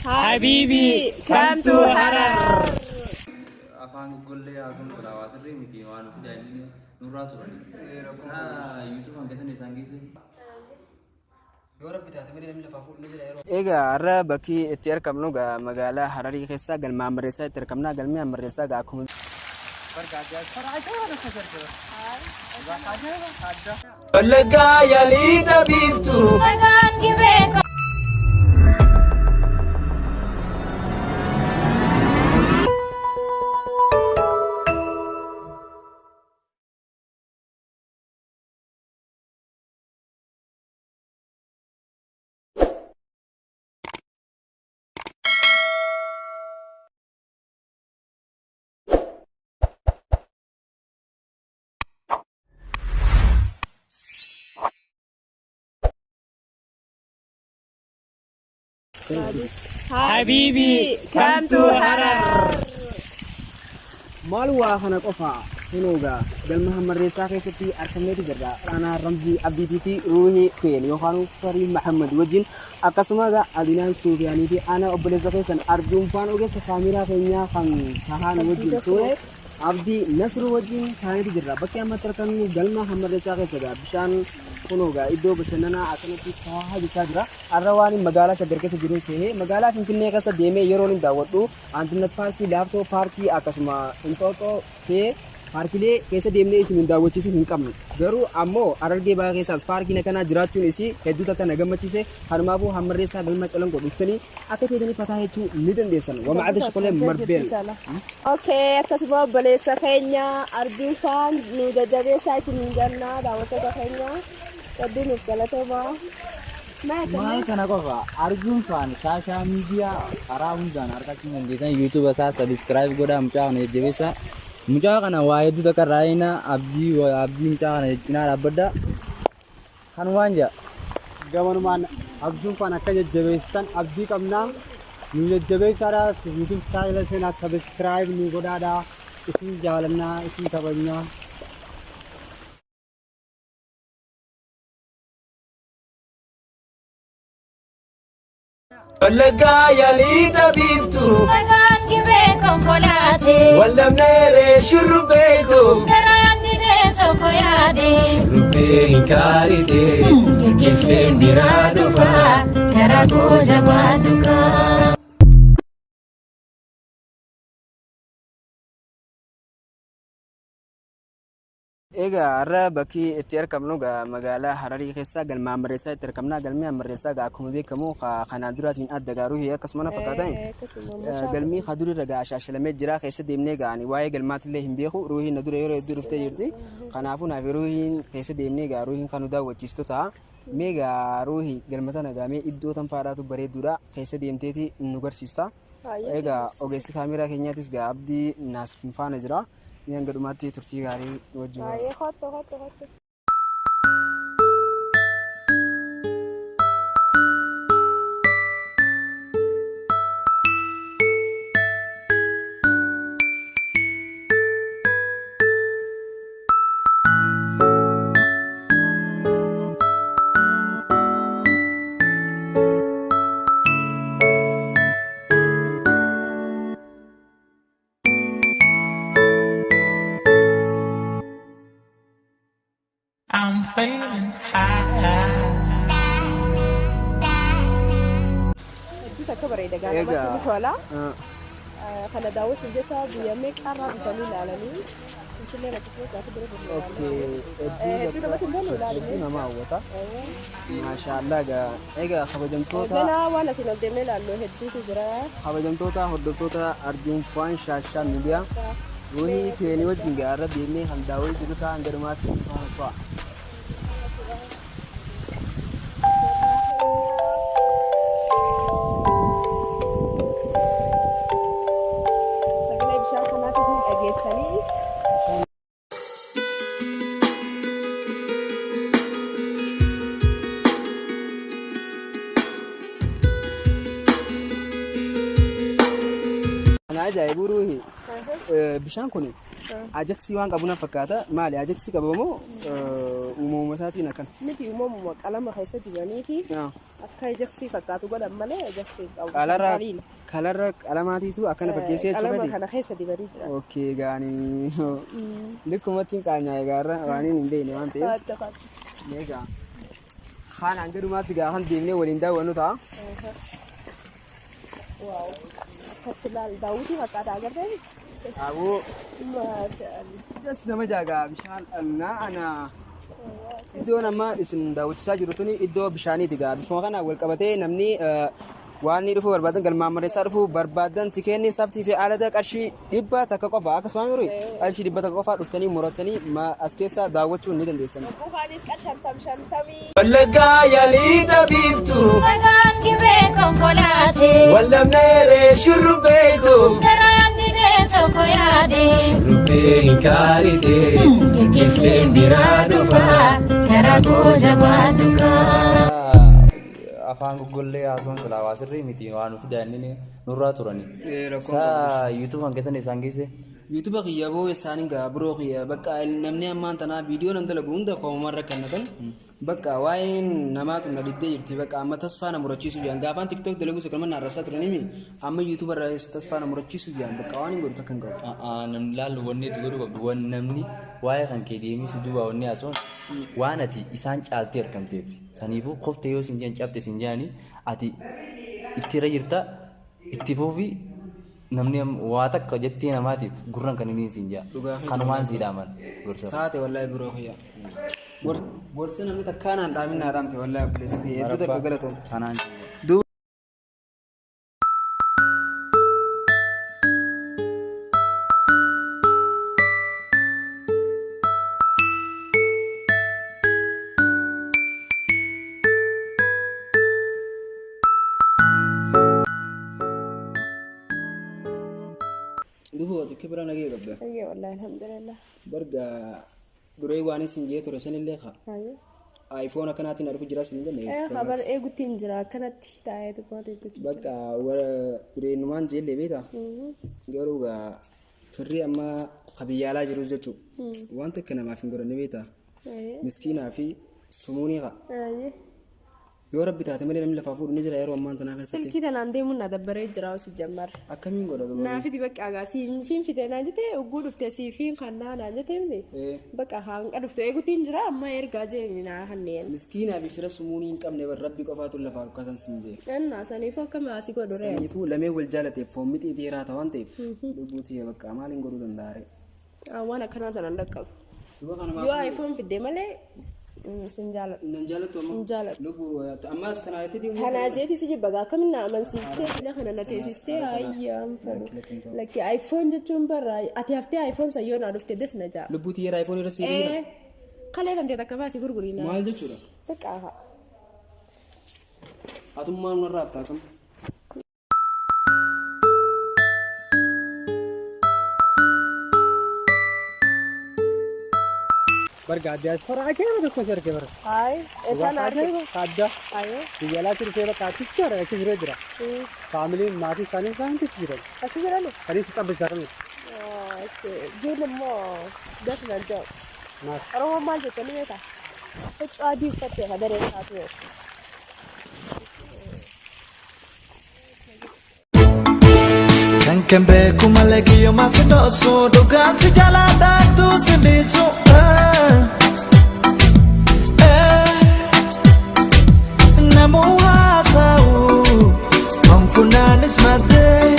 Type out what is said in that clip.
Habibi, come to Harar. Afaan gullee haasomsuudha hawaasirree miti waan nuti daa'imni nurraa turani. YouTube hanqatan isaan geesse. Egaa har'a bakki itti argamnu magaalaa Hararii keessaa galma Ammareessaa itti argamna. Galmi Ammareessaa akkuma Wallaggaa yaalii dhabiiftu. Habibi, come to Harar. maal waa kana qofa kunuugaa galma Ammareessaa keessatti argameeti jirra. Ana Ramzii Abdiitii fi Ruuhii Feen yookaan Farii Mahammad wajjin akkasumas Adinaan Suufiyaanii fi ana obboleessa keessan Arjuun Faan ogeessa kaameraa keenyaa kan tahaan wajjin ture Abdii Nasru wajjin taa'eeti jirra. Bakki ammatti argamnu galma Ammareessaa keessadha. Bishaan kunuugaa iddoo bashannanaa akkanatti taa'aa jechaa jira. Har'a waan magaalaa Shaggar keessa jiru se'ee magaalaa Finfinnee keessa deemee yeroo inni daawwadhu Antinet Paarkii, Laaftoo Paarkii akkasuma Inxooxoo fi paarkiilee keessa deemnee isin daawwachiisan hin qabnu. Garuu ammoo Harargee Bahaa keessaas paarkiin akkanaa jiraachuun isii hedduu takka na gammachiise. Kanumaafuu Ammareessaa galma Calanqoo dhuftanii akka ta'anii fataa jechuu ni dandeessan. Wamacada Shokolee Marbeel. Okay, akkasuma obboleessa keenya Arjuun Faan nu jajjabeessaa isin jannaa daawwattoota keenya hedduu nuuf galatoomaa. Maal kana qofa Arjuun Faan Shaashaa Miidiyaa karaa hundaan harkatti dandeessan YouTube isaa subscribe godhaa mucaa kana jajjabeessaa. Mucaa kana waa hedduu takka raayina abdii mucaa kana cinaa dhaabbadda. Kan waan jaa Gamanumaan Arjuun Faan akka jajjabeessan abdii qabnaa. Nu jajjabeessaadhaas YouTube channel seenaa subscribe nu godhaadhaa. Isin jaalannaa, isin kabajnaa. Wallaggaa yaalii dhabiiftu. Waldamneeree shurrubbeeku. Shurrubbee hin kaaridee. Gaggeesseen biraa dhufaa. Garaa koo jabaa dhugaa. Egaa har'a bakki itti argamnu magaalaa Hararii keessaa galma Ammareessaa itti argamna. Galmi Ammareessaa akkuma beekamu kanaan duraatiin adda gaaruu akkasuma fakkaatan galmi hadurii irra shaashalamee jira. Keessa deemnee ga'anii waa'ee galmaatillee hin beeku. Ruuhiin na dura yeroo hedduu dhuftee jirti. Kanaafuu naaf Ruuhiin keessa deemnee Ruuhiin kan nu daawwachiistu ta'a. Meegaa Ruuhii galma tana gaamee iddoo tanfaadhaatu bareedduudha. Keessa deemteeti nu garsiista. Egaa ogeessi kaameraa keenyaatis Abdii Naasir faana jira. Yang gadumatti turtii gaarii wajjin. I'm feeling high. Hedduu takka bareeda gaafatti tola. Kana daawwachuuf jecha biyya meeqarraa dhufanii ilaalanii Finfinnee irratti gaafa bira Hedduu nama hawwata. Maashaallah egaa kabajamtoota ganaa waan asiin ol deemnee ilaallu hedduutu jira. kabajamtoota hordoftoota Arjuun Faan Shaashaa Miidiyaa Ruuhii Feenii wajjin har'a deemnee kan daawwii jiru ta'an gadumaatti fa'a. Sagalee bishaan kanaatis ni dhageessanii. أنا أجاي بروحي بشان كوني أجاكسي وان قبنا فكاتا مالي أجاكسي قبمو ومومساتي نكن نبي يوم كلام خيسة تبانيكي أكاي أجاكسي فكاتو قد أمالي أجاكسي كالر علاماتي تو أكنا بكيسية علامة تبدي كنا خيسة تباني أوكي غاني لكم متين كانيا يغارا واني نبيني وان تيم ميغا خان عنقدو ما تيغا خان ديمني وليندا ونو تا واو كتلال داوتي فكاتا أغردي أبو ما شاء الله جس نما جاغا بشان أنا إدو نما إسن داوتي ساجرتوني إدو بشاني تيغا بشان خانا والقبتي نمني واني رفو بربادن قال مامري صرفو بربادن تكيني صفتي في عالة قرشي إبا تكاقفا أكسوان يوري قرشي إبا تكاقفا رفتني مرتني ما أسكيسا داوتشو ندن ديسن بوخانيس كشنتم شنتمي واللقا يلي دبيبتو Nagaan gibee konkolaatee ولا منيري شربيكو daraan didee tokko yaadee شربين كاريتي كيسين برادوفا garaa jabaadukaa. afaan goggollee haasawwan silaa sirrii miti waan ufi daa'imni nurraa turani. Saa yuutuub hanqatan isaan geesse. YouTube kiyya boo isaanii gaa biroo kiyya bakka namni ammaan tanaa viidiyoo nan dalagu hunda koomarra kannatan bakka waa'een namaatu na diddee jirti bakka amma tasfaa na murachiisu jaan gaafaan TikTok dalagu isa kalman narrasaa turanimi amma YouTube irra tasfaa na murachiisu jaan bakka waan hin godhu takkan qabu. Namni laallu wanni itti godhu qabdu waan namni waa'ee kan kee deemisu duuba wanni haasawwan waan ati isaan caaltee argamteef saniifuu qoftee yoo sin jeen cabte sin jaani ati itti irra jirta itti fuufi namni waa takka jettee namaatiif gurran kan inni siin jaa kanumaan sii dhaaman gorsa taate wallahi biroo kiyya gorsa namni takkaanaan dhaaminaa dhaamte wallahi obboleessa kiyya hedduu takka galatoon kanaan duuba kibra nagee qabda أيه والله الحمد لله barga duree waan isin jee ture sanillee ka أيه iPhone akkanaatiin argu jira sin jenne خبر إيه قلت إنجرا كانت تاعي تقول تقول bakka wara dureenumaan jeellee beeta garuu gaa firri amma qabiyyaalaa jiru jechuun wanta akka namaaf hin godhanne beeta أيه miskiinaa fi sumuunii qa أيه yoo rabbi taate malee namni lafaa fuudhu ni jira yeroo ammaan tanaa keessatti سلكي تنام ديمون ندبره إجرا وسجمر akkamiin godhatu نافي بقى أجاسي فين في تنا جته وجود في تسي فين خلنا نجته مني بقى هان قد في تيجو تنجرا أما يرجع جينا هنيل miskiinaa fi fira sumuunii hin qabne bar rabbi qofaatu lafaa kasan sin jee أنا سني فوق كم أسي قدره saniifuu lamee wal jaalateef foommitii dheeraa ta'an ta'eef lubbuutii bakka maaliin godhuu danda'a وانا كنا تنندكم duba kanuma يو آيفون في الدمالة سنجال nan jaalatu amma جالت lubbuu amma tanaayetti diimu أنا جيتي سيجي بقى كم نعمل سيستي لا خنا نتيسيستي أيام فلو لكن آيفون جتون برا أتيفتي آيفون سيون عرفت دس نجا lubbuutii yeroo iPhone irra siidina إيه خلينا أنت تكباسي غرغرينا maal jechuudha تكاها atummaan warra aftaa kam برجع دي فرع كيف بدك تفكر كيف هاي إذا أنا حاجة أيوه رجالات الرجال كاتي كتير أكيد رجلا فاميلي ما في ثاني كان كتير أكيد أنا هذه ستة بزارني أوكي جيل مو ده نرجع ما أروح ما جت أنا متى إيش أدي فتى هذا رأسه Kan beeku malagi yoo maaf dhoosu dhugaan si jaalladhu si dhiisu namuu haasa'u konfunaanis maddee